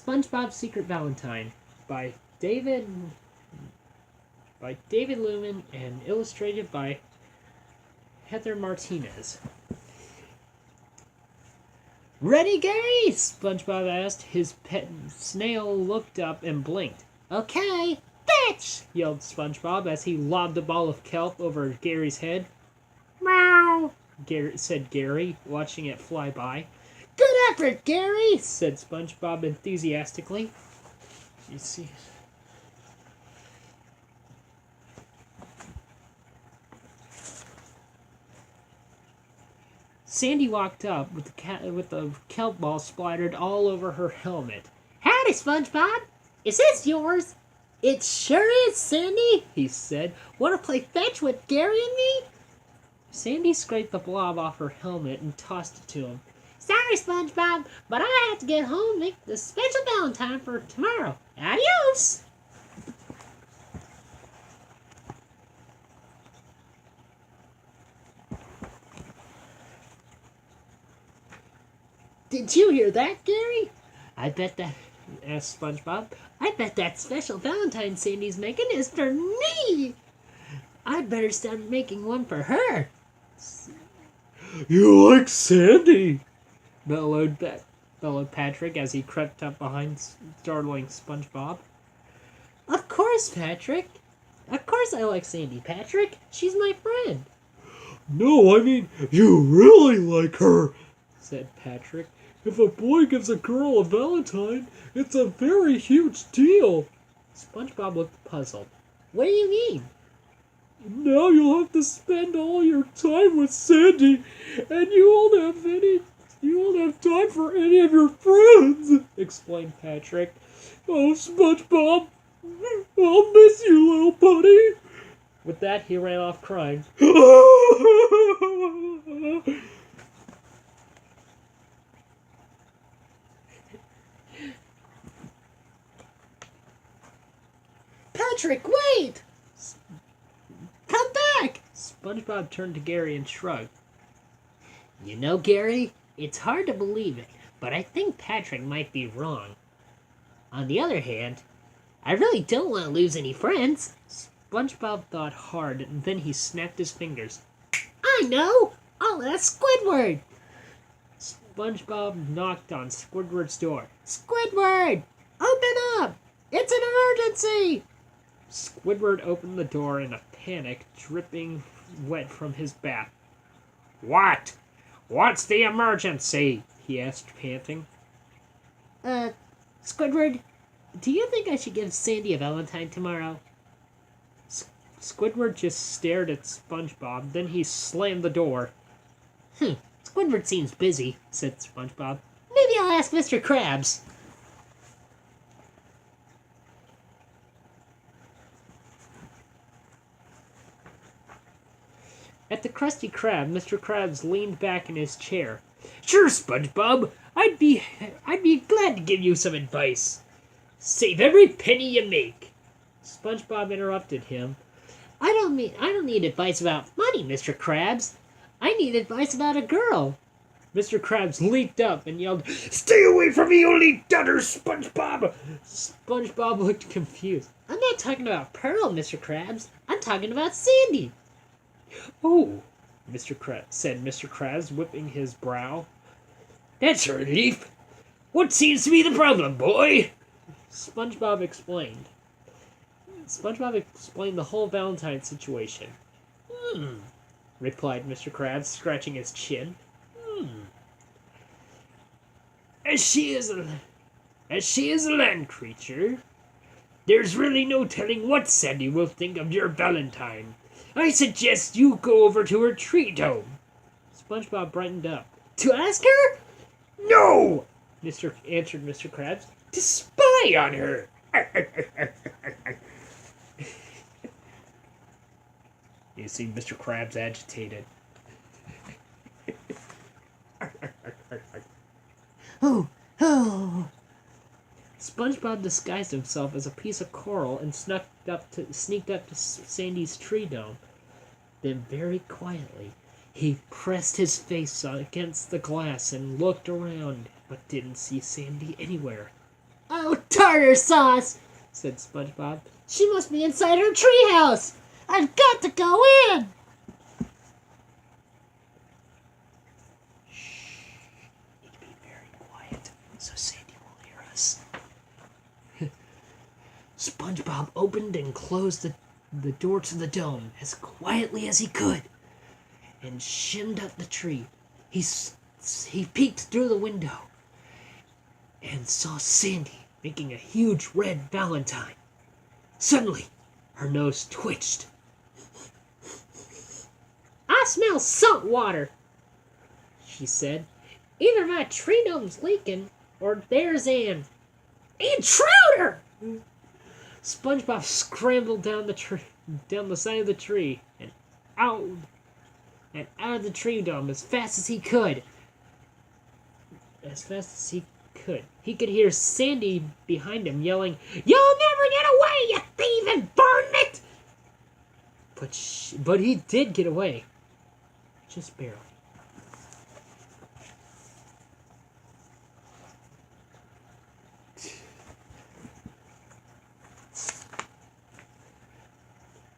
SpongeBob's Secret Valentine by David Lumen and illustrated by Heather Martinez. "Ready, Gary?" SpongeBob asked. His pet snail looked up and blinked. "Okay, fetch!" yelled SpongeBob as he lobbed a ball of kelp over Gary's head. "Meow," said Gary, watching it fly by. "Good effort, Gary," said SpongeBob enthusiastically. You see. Sandy walked up with the kelp ball splattered all over her helmet. "Howdy, SpongeBob. Is this yours?" "It sure is, Sandy," he said. "Want to play fetch with Gary and me?" Sandy scraped the blob off her helmet and tossed it to him. "Sorry, SpongeBob, but I have to get home and make the special Valentine for tomorrow. Adios!" "Did you hear that, Gary?" "I bet that," asked SpongeBob. "I bet that special Valentine Sandy's making is for me. I'd better start making one for her." "You like Sandy?" bellowed Patrick as he crept up behind startling SpongeBob. "Of course, Patrick. Of course I like Sandy, Patrick. She's my friend." "No, I mean, you really like her," said Patrick. "If a boy gives a girl a Valentine, it's a very huge deal." SpongeBob looked puzzled. "What do you mean?" "Now you'll have to spend all your time with Sandy, and you won't have time for any of your friends," explained Patrick. "Oh, SpongeBob, I'll miss you, little buddy." With that, he ran off crying. "Patrick, wait! Come back!" SpongeBob turned to Gary and shrugged. "You know, Gary, it's hard to believe it, but I think Patrick might be wrong. On the other hand, I really don't want to lose any friends." SpongeBob thought hard, and then he snapped his fingers. "I know! I'll ask Squidward!" SpongeBob knocked on Squidward's door. "Squidward! Open up! It's an emergency!" Squidward opened the door in a panic, dripping wet from his bath. "What? What's the emergency?" he asked, panting. Squidward, do you think I should give Sandy a Valentine tomorrow?" Squidward just stared at SpongeBob, then he slammed the door. "Squidward seems busy," said SpongeBob. "Maybe I'll ask Mr. Krabs." At the Krusty Krab, Mr. Krabs leaned back in his chair. "Sure, SpongeBob, I'd be glad to give you some advice." "Save every penny you make." SpongeBob interrupted him. I don't need advice about money, Mr. Krabs. I need advice about a girl." Mr. Krabs leaped up and yelled, "Stay away from me, only daughter, SpongeBob!" SpongeBob looked confused. "I'm not talking about Pearl, Mr. Krabs. I'm talking about Sandy." "Oh," said Mr. Krabs, whipping his brow. "That's a relief. What seems to be the problem, boy?" SpongeBob explained. SpongeBob explained the whole Valentine situation. Replied Mr. Krabs, scratching his chin. As she is a land creature, there's really no telling what Sandy will think of your Valentine. I suggest you go over to her tree dome." SpongeBob brightened up. "To ask her?" "No!" answered Mr. Krabs. "To spy on her." You see Mr. Krabs agitated. Oh. SpongeBob disguised himself as a piece of coral and sneaked up to Sandy's tree dome. Then very quietly, he pressed his face against the glass and looked around, but didn't see Sandy anywhere. Oh, tartar sauce, said SpongeBob. She must be inside her treehouse. I've got to go in. Shh. Need to be very quiet so Sandy won't hear us. SpongeBob opened and closed the door to the dome as quietly as he could and shimmed up the tree. He peeked through the window and saw Sandy making a huge red Valentine. Suddenly, her nose twitched. I smell salt water, she said. Either my tree dome's leaking or there's an intruder. SpongeBob scrambled down the side of the tree and out of the tree dome as fast as he could. He could hear Sandy behind him yelling, "You'll never get away, you thieving varmint!" But he did get away. Just barely.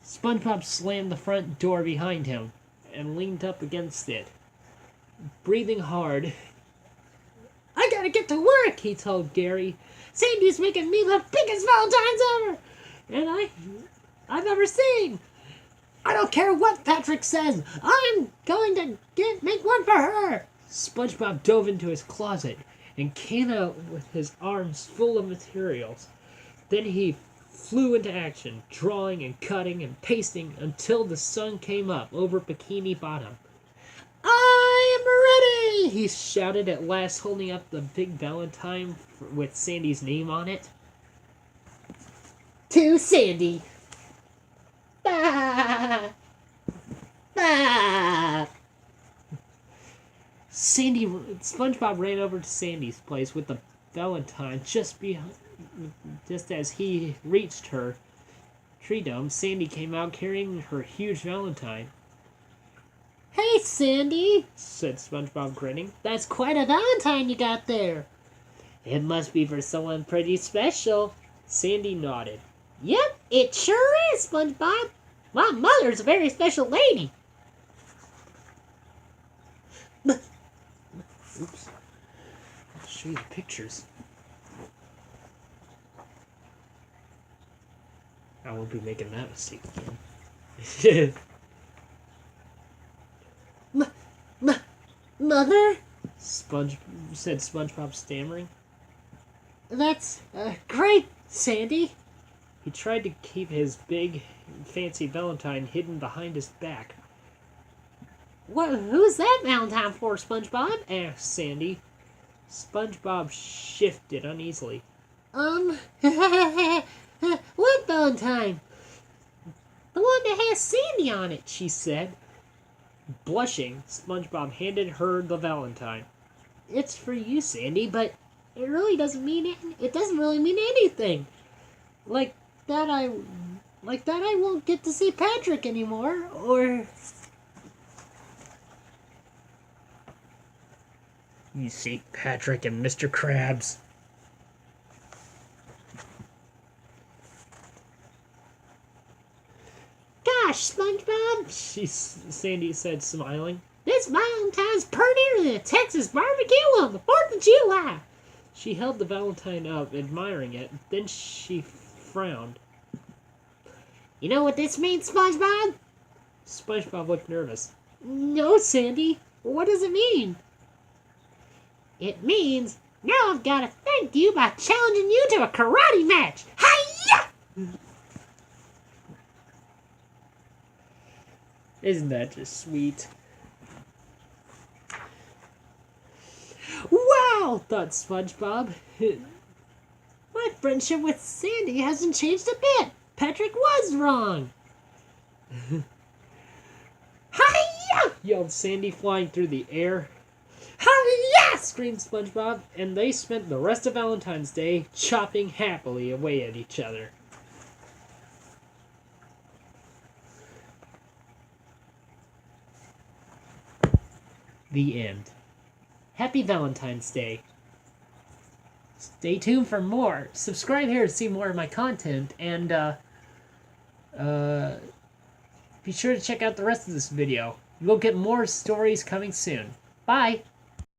SpongeBob slammed the front door behind him and leaned up against it, breathing hard. I gotta get to work, he told Gary. Sandy's making me the biggest Valentines ever, and I've ever seen. I don't care what Patrick says. I'm going to make one for her. SpongeBob dove into his closet and came out with his arms full of materials. Then he flew into action, drawing and cutting and pasting until the sun came up over Bikini Bottom. I am ready, he shouted at last, holding up the big Valentine with Sandy's name on it. To Sandy. Bah! Bah! SpongeBob ran over to Sandy's place with the Valentine just as he reached her tree dome. Sandy came out carrying her huge Valentine. Hey, Sandy, said SpongeBob, grinning. That's quite a Valentine you got there. It must be for someone pretty special. Sandy nodded. Yep, it sure is, SpongeBob. My mother's a very special lady. Oops. I'll show you the pictures. I won't be making that mistake again. Mother? said SpongeBob, stammering. That's great, Sandy. He tried to keep his big, fancy Valentine hidden behind his back. Who's that Valentine for, SpongeBob? Asked Sandy. SpongeBob shifted uneasily. What Valentine? The one that has Sandy on it, she said. Blushing, SpongeBob handed her the Valentine. It's for you, Sandy, but it really doesn't mean it. It doesn't really mean anything. Like that I won't get to see Patrick anymore, or you see Patrick and Mr. Krabs. Gosh, SpongeBob, Sandy said, smiling. This Valentine's prettier than a Texas barbecue on the 4th of July. She held the Valentine up, admiring it. Then she frowned. You know what this means, SpongeBob? SpongeBob looked nervous. No, Sandy. What does it mean? It means now I've got to thank you by challenging you to a karate match. Hi-ya! Isn't that just sweet? Wow, thought SpongeBob. My friendship with Sandy hasn't changed a bit. Patrick was wrong. Hi-ya! Yelled Sandy, flying through the air. Hi-ya! Screamed SpongeBob, and they spent the rest of Valentine's Day chopping happily away at each other. The end. Happy Valentine's Day. Stay tuned for more. Subscribe here to see more of my content, and be sure to check out the rest of this video. You'll get more stories coming soon. Bye!